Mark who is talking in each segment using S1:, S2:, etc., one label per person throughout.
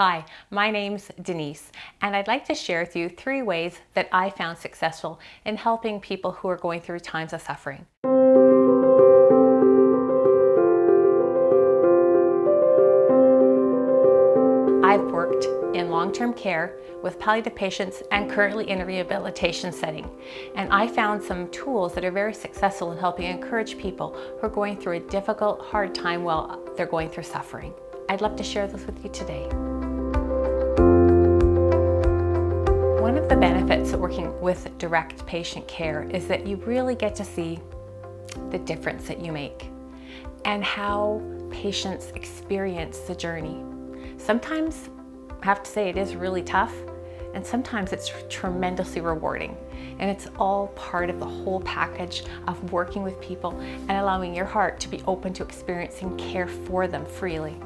S1: Hi, my name's Denise, and I'd like to share with you 3 ways that I found successful in helping people who are going through times of suffering. I've worked in long-term care with palliative patients and currently in a rehabilitation setting. And I found some tools that are very successful in helping encourage people who are going through a difficult, hard time while they're going through suffering. I'd love to share this with you today. One of the benefits of working with direct patient care is that you really get to see the difference that you make and how patients experience the journey. Sometimes, I have to say, it is really tough, and sometimes it's tremendously rewarding. And it's all part of the whole package of working with people and allowing your heart to be open to experiencing care for them freely.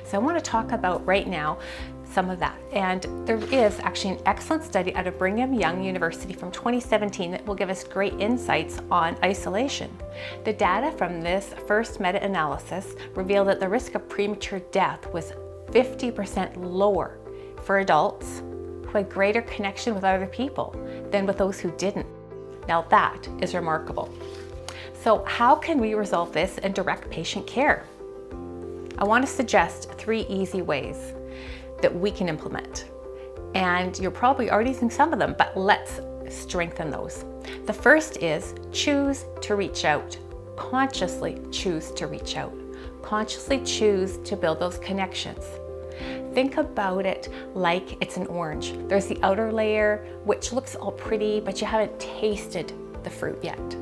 S1: So I want to talk about right now some of that. And there is actually an excellent study out of Brigham Young University from 2017 that will give us great insights on isolation. The data from this first meta-analysis revealed that the risk of premature death was 50% lower for adults who had greater connection with other people than with those who didn't. Now that is remarkable. So how can we resolve this in direct patient care? I want to suggest 3 easy ways that we can implement. And you're probably already using some of them, but let's strengthen those. The first is choose to reach out. Consciously choose to reach out. Consciously choose to build those connections. Think about it like it's an orange. There's the outer layer, which looks all pretty, but you haven't tasted the fruit yet.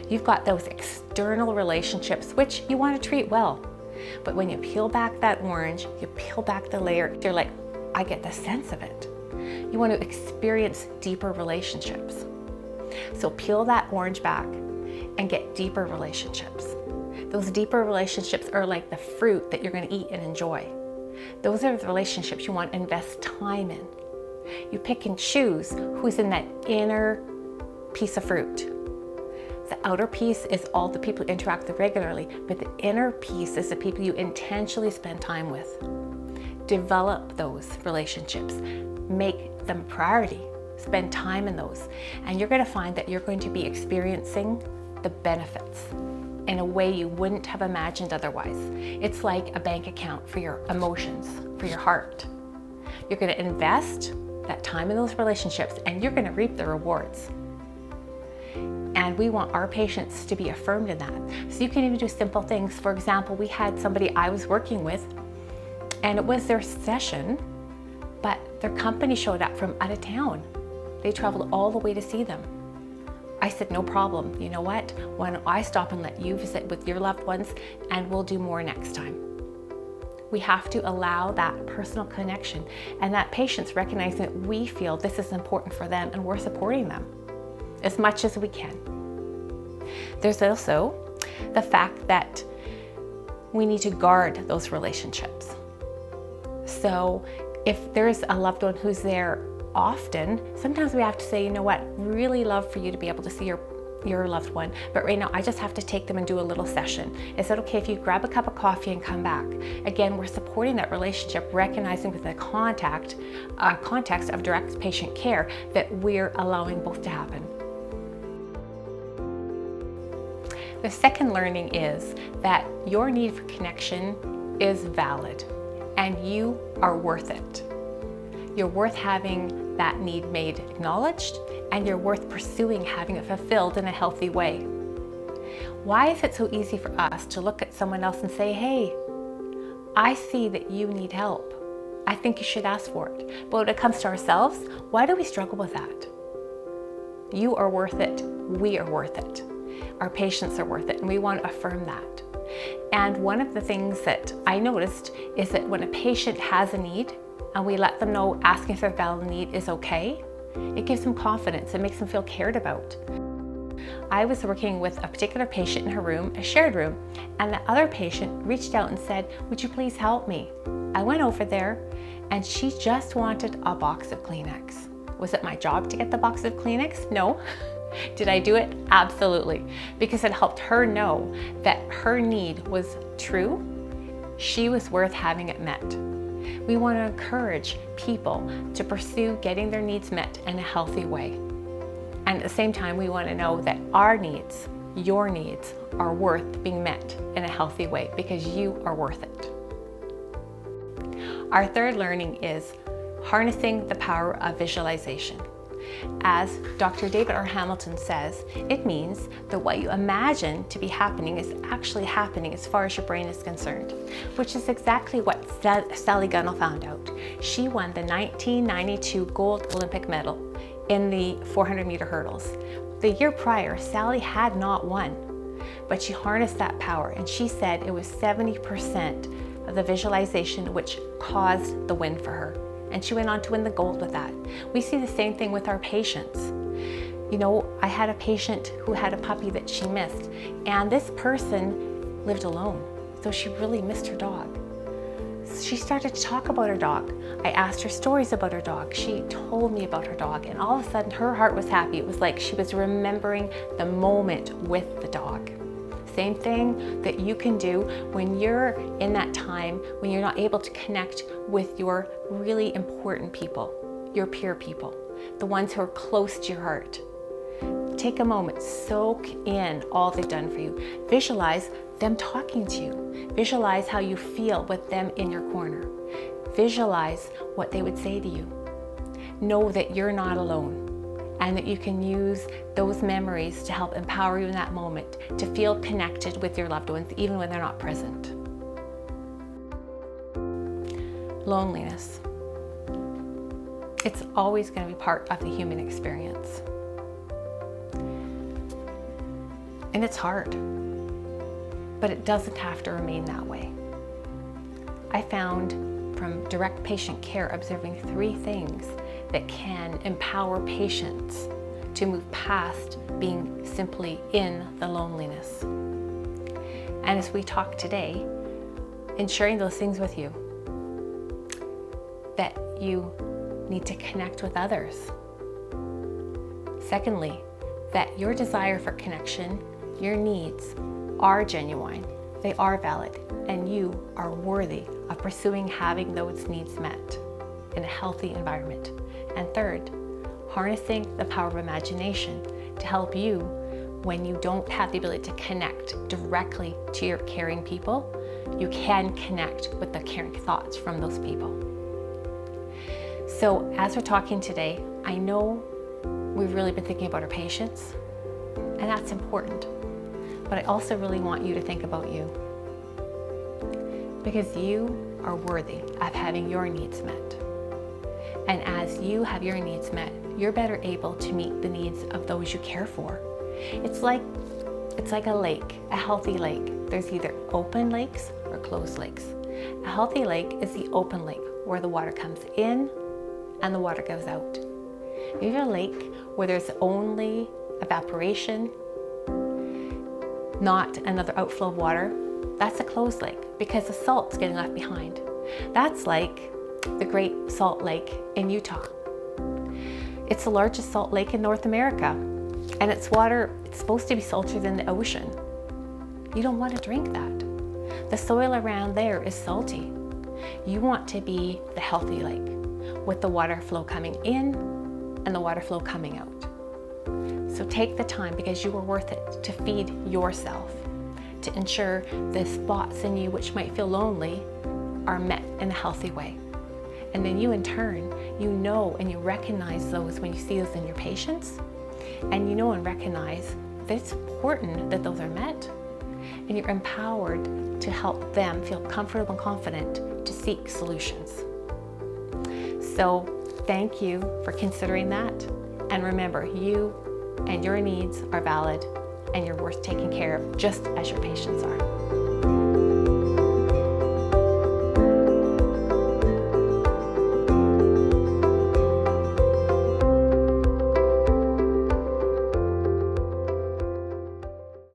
S1: You've got those external relationships, which you want to treat well. But when you peel back that orange, you peel back the layer, you're like, I get the sense of it. You want to experience deeper relationships. So peel that orange back and get deeper relationships. Those deeper relationships are like the fruit that you're going to eat and enjoy. Those are the relationships you want to invest time in. You pick and choose who's in that inner piece of fruit. The outer piece is all the people you interact with regularly, but the inner piece is the people you intentionally spend time with. Develop those relationships. Make them a priority. Spend time in those. And you're going to find that you're going to be experiencing the benefits in a way you wouldn't have imagined otherwise. It's like a bank account for your emotions, for your heart. You're going to invest that time in those relationships and you're going to reap the rewards. And we want our patients to be affirmed in that. So you can even do simple things. For example, we had somebody I was working with and it was their session, but their company showed up from out of town. They traveled all the way to see them. I said, no problem. You know what? Why don't I stop and let you visit with your loved ones and we'll do more next time. We have to allow that personal connection and that patients recognizing that we feel this is important for them and we're supporting them as much as we can. There's also the fact that we need to guard those relationships. So if there's a loved one who's there often, sometimes we have to say, you know what, really love for you to be able to see your loved one, but right now I just have to take them and do a little session. Is it okay if you grab a cup of coffee and come back? Again, we're supporting that relationship, recognizing with the context of direct patient care that we're allowing both to happen. The second learning is that your need for connection is valid and you are worth it. You're worth having that need made acknowledged, and you're worth pursuing having it fulfilled in a healthy way. Why is it so easy for us to look at someone else and say, hey, I see that you need help. I think you should ask for it. But when it comes to ourselves, why do we struggle with that? You are worth it. We are worth it. Our patients are worth it, and we want to affirm that. And one of the things that I noticed is that when a patient has a need, and we let them know asking for a valid need is okay, it gives them confidence. It makes them feel cared about. I was working with a particular patient in her room, a shared room, and the other patient reached out and said, would you please help me? I went over there and she just wanted a box of Kleenex. Was it my job to get the box of Kleenex? No. Did I do it? Absolutely. Because it helped her know that her need was true. She was worth having it met. We want to encourage people to pursue getting their needs met in a healthy way. And at the same time, we want to know that our needs, your needs, are worth being met in a healthy way because you are worth it. Our third learning is harnessing the power of visualization. As Dr. David R. Hamilton says, it means that what you imagine to be happening is actually happening as far as your brain is concerned, which is exactly what Sally Gunnell found out. She won the 1992 gold Olympic medal in the 400-meter hurdles. The year prior, Sally had not won, but she harnessed that power, and she said it was 70% of the visualization which caused the win for her. And she went on to win the gold with that. We see the same thing with our patients. You know, I had a patient who had a puppy that she missed, and this person lived alone, so she really missed her dog. She started to talk about her dog. I asked her stories about her dog. She told me about her dog, and all of a sudden her heart was happy. It was like she was remembering the moment with the dog. Same thing that you can do when you're in that time when you're not able to connect with your really important people, your peer people, the ones who are close to your heart. Take a moment, soak in all they've done for you. Visualize them talking to you. Visualize how you feel with them in your corner. Visualize what they would say to you. Know that you're not alone, and that you can use those memories to help empower you in that moment to feel connected with your loved ones even when they're not present. Loneliness. It's always going to be part of the human experience. And it's hard, but it doesn't have to remain that way. I found from direct patient care observing 3 things that can empower patients to move past being simply in the loneliness. And as we talk today, in sharing those things with you, that you need to connect with others. Secondly, that your desire for connection, your needs are genuine, they are valid, and you are worthy of pursuing having those needs met in a healthy environment. And third, harnessing the power of imagination to help you when you don't have the ability to connect directly to your caring people, you can connect with the caring thoughts from those people. So as we're talking today, I know we've really been thinking about our patients, and that's important. But I also really want you to think about you, because you are worthy of having your needs met. And as you have your needs met, you're better able to meet the needs of those you care for. It's like a lake, a healthy lake. There's either open lakes or closed lakes. A healthy lake is the open lake where the water comes in and the water goes out. If you have a lake where there's only evaporation, not another outflow of water, that's a closed lake because the salt's getting left behind. That's like the Great Salt Lake in Utah. It's the largest salt lake in North America, and its water, it's supposed to be saltier than the ocean. You don't want to drink that. The soil around there is salty. You want to be the healthy lake with the water flow coming in and the water flow coming out. So take the time, because you are worth it, to feed yourself, to ensure the spots in you which might feel lonely are met in a healthy way. And then you in turn, you know and you recognize those when you see those in your patients, and you know and recognize that it's important that those are met, and you're empowered to help them feel comfortable and confident to seek solutions. So thank you for considering that, and remember, you and your needs are valid, and you're worth taking care of just as your patients are.